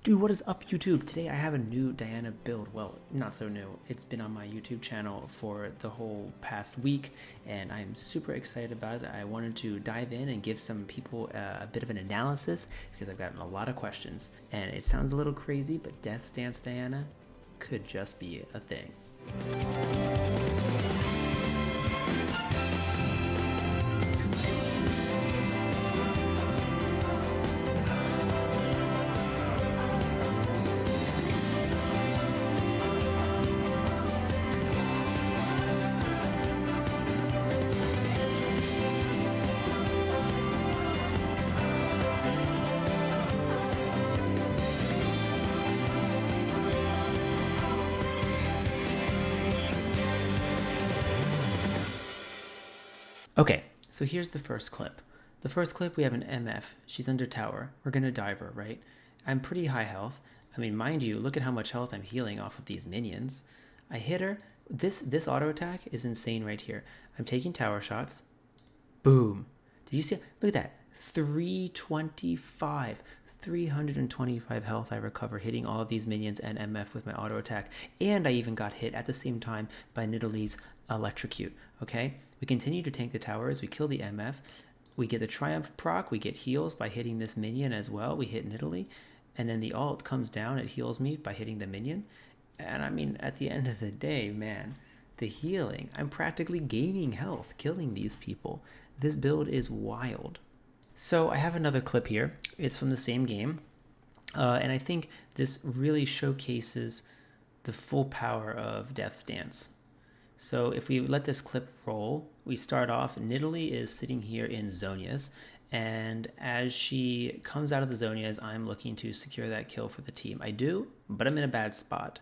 Dude, what is up, YouTube? Today I have a new Diana build. Well, not so new. It's been on my YouTube channel for the whole past week, and I'm super excited about it. I wanted to dive in and give some people a bit of an analysis because I've gotten a lot of questions. And it sounds a little crazy, but Death Stance Diana could just be a thing. Okay, so here's the first clip. The first clip, we have an MF. She's under tower. We're going to dive her, right? I'm pretty high health. I mean, mind you, look at how much health I'm healing off of these minions. I hit her. This auto attack is insane right here. I'm taking tower shots. Boom. Did you see? Look at that. 325. 325 health I recover hitting all of these minions and MF with my auto attack. And I even got hit at the same time by Nidalee's electrocute. Okay, we continue to tank the towers. We kill the MF. We get the Triumph proc. We get heals by hitting this minion as well. We hit Nidalee. And then the ult comes down. It heals me by hitting the minion. And I mean, at the end of the day, man, the healing, I'm practically gaining health killing these people. This build is wild. So I have another clip here. It's from the same game. And I think this really showcases the full power of Death's Dance. So if we let this clip roll, we start off, Nidalee is sitting here in Zhonya's, and as she comes out of the Zhonya's, I'm looking to secure that kill for the team. I do, but I'm in a bad spot.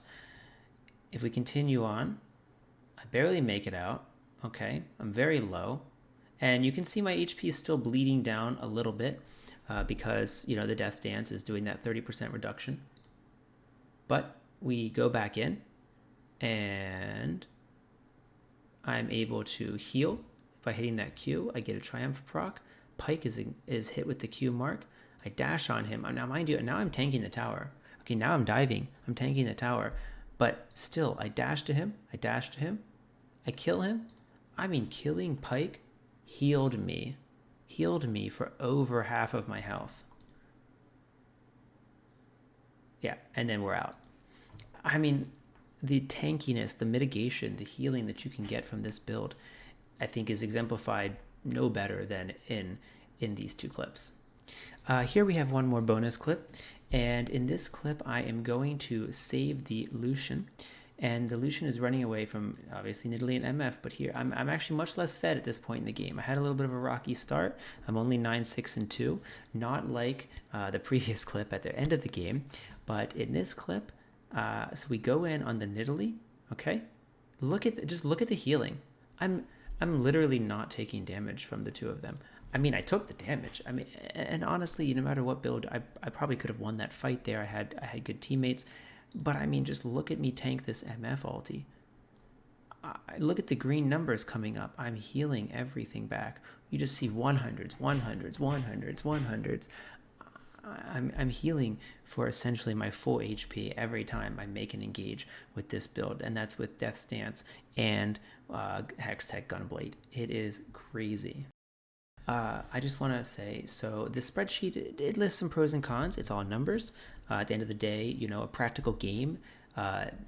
If we continue on, I barely make it out. Okay, I'm very low. And you can see my HP is still bleeding down a little bit because, you know, the Death Dance is doing that 30% reduction. But we go back in and I'm able to heal by hitting that Q. I get a Triumph proc. Pyke is hit with the Q mark. I dash on him. Now, mind you, now I'm tanking the tower. Okay, now I'm diving. I'm tanking the tower. But still, I dash to him. I dash to him. I kill him. I mean, killing Pyke healed me for over half of my health. Yeah, and then we're out. I mean, the tankiness, the mitigation, the healing that you can get from this build, I think is exemplified no better than in these two clips. Here we have one more bonus clip, and in this clip I am going to save the Lucian. And the Lucian is running away from, obviously, Nidalee and MF, but here, I'm actually much less fed at this point in the game. I had a little bit of a rocky start. I'm only 9, 6, and 2, not like the previous clip at the end of the game. But in this clip, so we go in on the Nidalee, okay? Just look at the healing. I'm literally not taking damage from the two of them. I mean, I took the damage. I mean, and honestly, no matter what build, I probably could have won that fight there. I had good teammates. But I mean, just look at me tank this MF ulti. Look at the green numbers coming up. I'm healing everything back. You just see 100s, 100s, 100s, 100s. I'm healing for essentially my full HP every time I make an engage with this build. And that's with Death Stance and Hextech Gunblade. It is crazy. I just want to say, so the spreadsheet, it lists some pros and cons. It's all numbers. At the end of the day, you know, a practical game,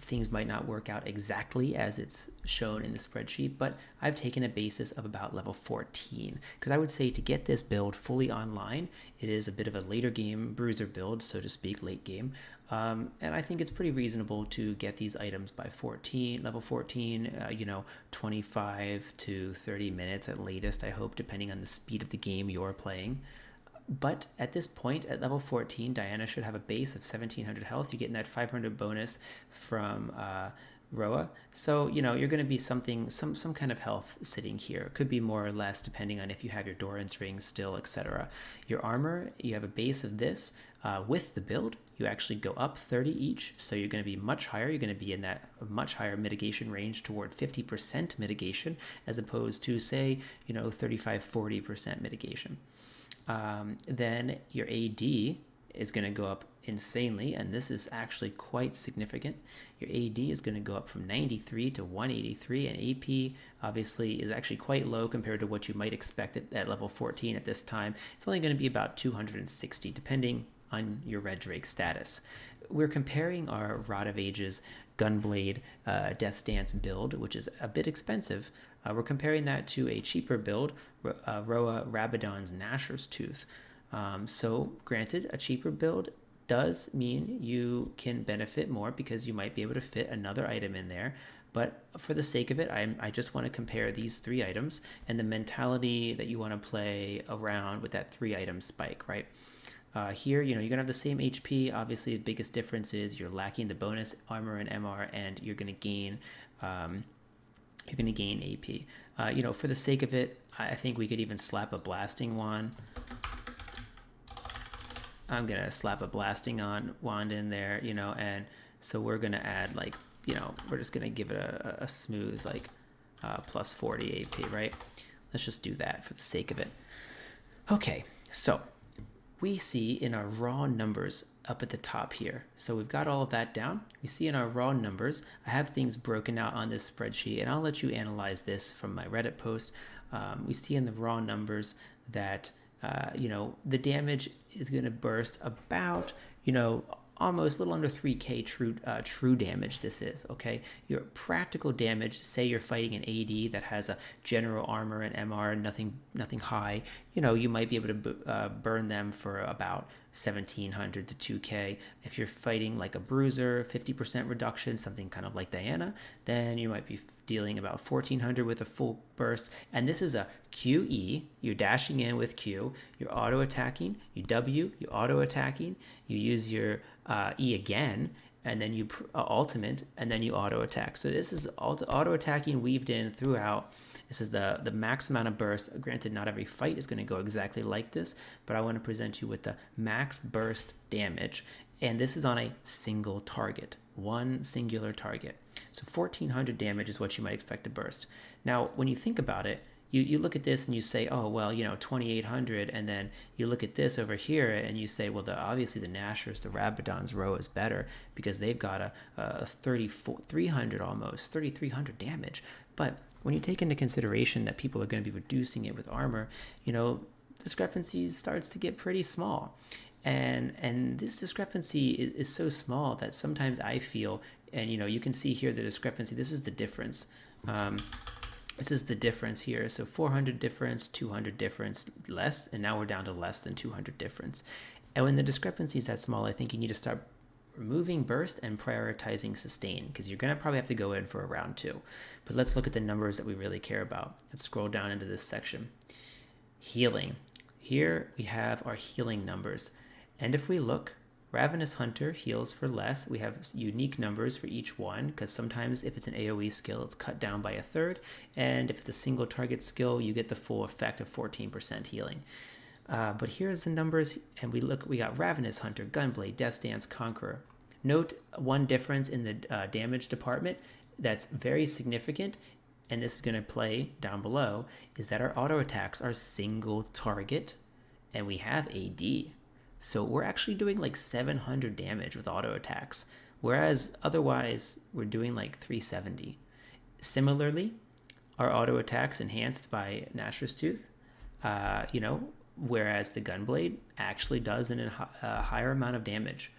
things might not work out exactly as it's shown in the spreadsheet, but I've taken a basis of about level 14, because I would say to get this build fully online, it is a bit of a later game bruiser build, so to speak, late game. And I think it's pretty reasonable to get these items by level 14, you know, 25 to 30 minutes at latest, I hope, depending on the speed of the game you're playing. But at this point, at level 14, Diana should have a base of 1700 health. You're getting that 500 bonus from Roa. So, you know, you're going to be some kind of health sitting here. It could be more or less depending on if you have your Doran's ring still, etc. Your armor, you have a base of this. With the build, you actually go up 30 each. So you're going to be much higher. You're going to be in that much higher mitigation range toward 50% mitigation as opposed to, say, you know, 35-40% mitigation. Then your AD is going to go up insanely, and this is actually quite significant. Your AD is going to go up from 93 to 183, and AP obviously is actually quite low compared to what you might expect at level 14 at this time. It's only going to be about 260, depending on your Red Drake status. We're comparing our Rod of Ages Gunblade Death Dance build, which is a bit expensive. We're comparing that to a cheaper build, Roa Rabadon's Gnasher's Tooth. So granted, a cheaper build does mean you can benefit more because you might be able to fit another item in there. But for the sake of it, I just want to compare these 3 items and the mentality that you want to play around with that 3-item spike, right? Here, you're going to have the same HP. Obviously, the biggest difference is you're lacking the bonus armor and MR, and you're going to gain AP. For the sake of it, I think we could even slap a blasting wand. I'm going to slap a blasting wand in there, and so we're going to add we're just going to give it a smooth plus 40 AP, right? Let's just do that for the sake of it. Okay, so we see in our raw numbers up at the top here. So we've got all of that down. We see in our raw numbers, I have things broken out on this spreadsheet, and I'll let you analyze this from my Reddit post. We see in the raw numbers that, the damage is going to burst about, almost a little under 3k true damage this is, okay? Your practical damage, say you're fighting an AD that has a general armor and MR, nothing high, you might be able to burn them for about 1700 to 2k. If you're fighting like a bruiser, 50% reduction, something kind of like Diana, then you might be dealing about 1400 with a full burst. And this is a QE, you're dashing in with Q, you're auto attacking, you W, you auto attacking, you use your E again, and then you ultimate, and then you auto attack. So this is auto attacking weaved in throughout. This is the max amount of burst. Granted, not every fight is going to go exactly like this, but I want to present you with the max burst damage, and this is on a single target, one singular target. So 1400 damage is what you might expect to burst. Now, when you think about it, you look at this and you say, oh, well, 2,800, and then you look at this over here and you say, well, obviously the Gnashers, the Rabadon's row is better because they've got a 3,300 almost, 3,300 damage. But when you take into consideration that people are going to be reducing it with armor, discrepancies starts to get pretty small. And this discrepancy is so small that sometimes I feel, and you can see here the discrepancy, this is the difference. This is the difference here. So 400 difference, 200 difference, less, and now we're down to less than 200 difference. And when the discrepancy is that small, I think you need to start removing burst and prioritizing sustain, because you're going to probably have to go in for a round 2. But let's look at the numbers that we really care about. Let's scroll down into this section. Healing. Here we have our healing numbers. And if we look, Ravenous Hunter heals for less. We have unique numbers for each one, because sometimes if it's an AoE skill, it's cut down by 1/3. And if it's a single target skill, you get the full effect of 14% healing. But here's the numbers, and we got Ravenous Hunter, Gunblade, Death Dance, Conqueror. Note one difference in the damage department that's very significant, and this is going to play down below, is that our auto attacks are single target, and we have AD. So we're actually doing like 700 damage with auto attacks, whereas otherwise we're doing like 370. Similarly, our auto attacks enhanced by Gnasher's Tooth, whereas the Gunblade actually does a higher amount of damage.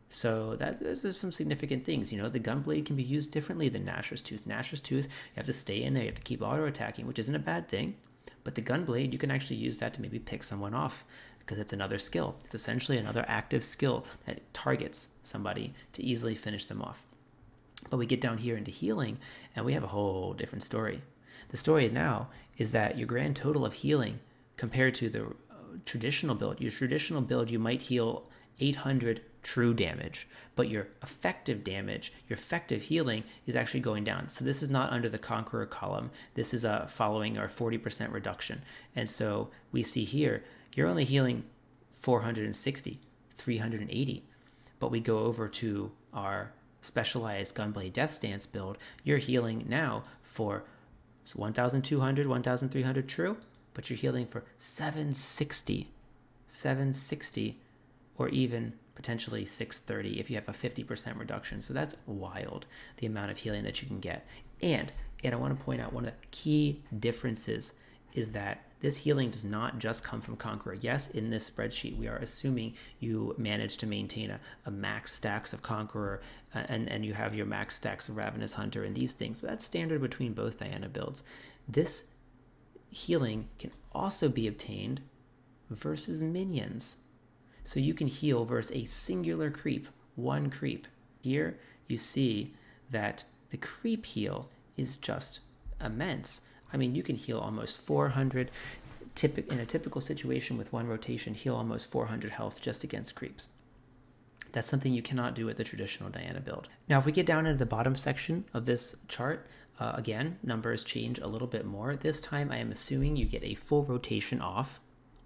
So those are some significant things. The Gunblade can be used differently than Gnasher's Tooth. Gnasher's Tooth, you have to stay in there, you have to keep auto attacking, which isn't a bad thing. But the Gunblade, you can actually use that to maybe pick someone off, because it's another skill. It's essentially another active skill that targets somebody to easily finish them off. But we get down here into healing, and we have a whole different story. The story now is that your grand total of healing compared to the traditional build, you might heal 800 true damage, but your effective damage, your effective healing is actually going down. So this is not under the Conqueror column. This is following our 40% reduction. And so we see here, you're only healing 460, 380. But we go over to our specialized Gunblade Death Stance build, you're healing now for 1,200, 1,300 true, but you're healing for 760 or even potentially 630 if you have a 50% reduction. So that's wild, the amount of healing that you can get. And I want to point out one of the key differences is that this healing does not just come from Conqueror. Yes, in this spreadsheet, we are assuming you manage to maintain a max stacks of Conqueror and you have your max stacks of Ravenous Hunter and these things, but that's standard between both Diana builds. This healing can also be obtained versus minions. So you can heal versus a singular creep, one creep. Here you see that the creep heal is just immense. I mean, you can heal almost 400, in a typical situation with one rotation, heal almost 400 health just against creeps. That's something you cannot do with the traditional Diana build. Now, if we get down into the bottom section of this chart, again, numbers change a little bit more. This time I am assuming you get a full rotation off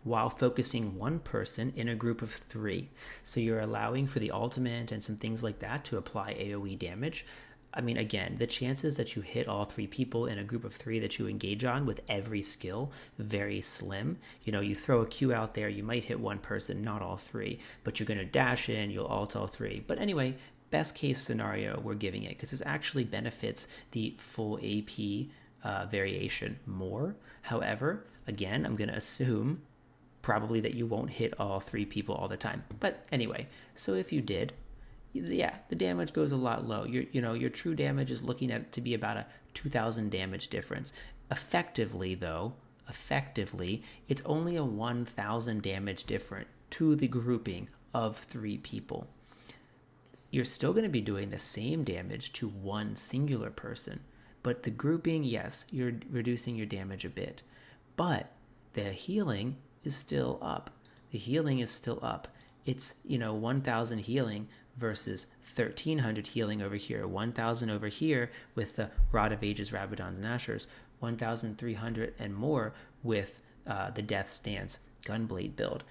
while focusing one person in a group of 3. So you're allowing for the ultimate and some things like that to apply AoE damage. I mean, again, the chances that you hit all 3 people in a group of 3 that you engage on with every skill, very slim. You know, you throw a Q out there, you might hit one person, not all 3, but you're going to dash in, you'll ult all 3. But anyway, best case scenario, we're giving it because this actually benefits the full AP variation more. However, again, I'm going to assume probably that you won't hit all 3 people all the time. But anyway, so if you did, yeah, the damage goes a lot low. Your true damage is looking at to be about a 2,000 damage difference. Effectively, it's only a 1,000 damage difference to the grouping of 3 people. You're still going to be doing the same damage to one singular person, but the grouping, yes, you're reducing your damage a bit, but the healing is still up. It's 1,000 healing versus 1,300 healing over here, 1,000 over here with the Rod of Ages, Rabadons, and Ashers, 1,300 and more with the Death's Dance Gunblade build.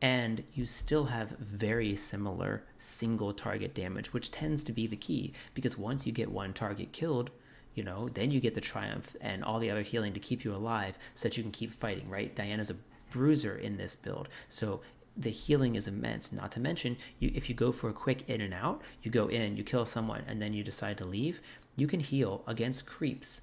And you still have very similar single target damage, which tends to be the key, because once you get one target killed, then you get the Triumph and all the other healing to keep you alive so that you can keep fighting, right? Diana's a bruiser in this build, so the healing is immense. Not to mention, if you go for a quick in and out, you go in, you kill someone, and then you decide to leave, you can heal against creeps.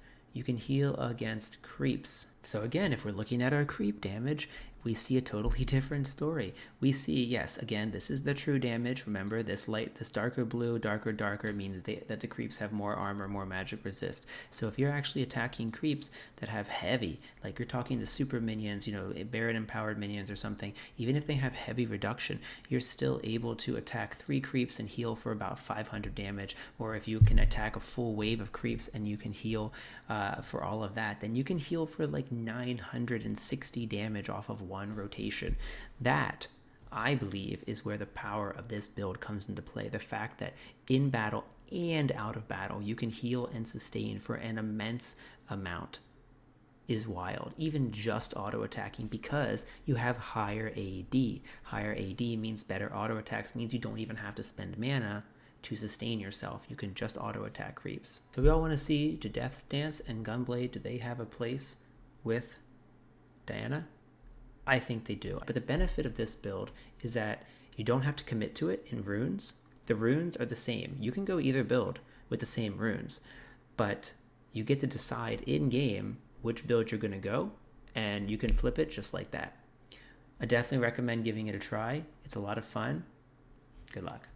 So again, if we're looking at our creep damage, we see a totally different story. We see, yes, again, this is the true damage. Remember, this darker blue, darker means that the creeps have more armor, more magic resist. So if you're actually attacking creeps that have heavy, like you're talking the super minions, Baron empowered minions or something, even if they have heavy reduction, you're still able to attack 3 creeps and heal for about 500 damage. Or if you can attack a full wave of creeps and you can heal for all of that, then you can heal for like 960 damage off of one rotation. That, I believe, is where the power of this build comes into play. The fact that in battle and out of battle, you can heal and sustain for an immense amount is wild. Even just auto attacking, because you have higher AD. Higher AD means better auto attacks, means you don't even have to spend mana to sustain yourself. You can just auto attack creeps. So we all want to see, do Death's Dance and Gunblade, do they have a place with Diana? I think they do. But the benefit of this build is that you don't have to commit to it in runes. The runes are the same. You can go either build with the same runes, but you get to decide in game which build you're going to go, and you can flip it just like that. I definitely recommend giving it a try. It's a lot of fun. Good luck.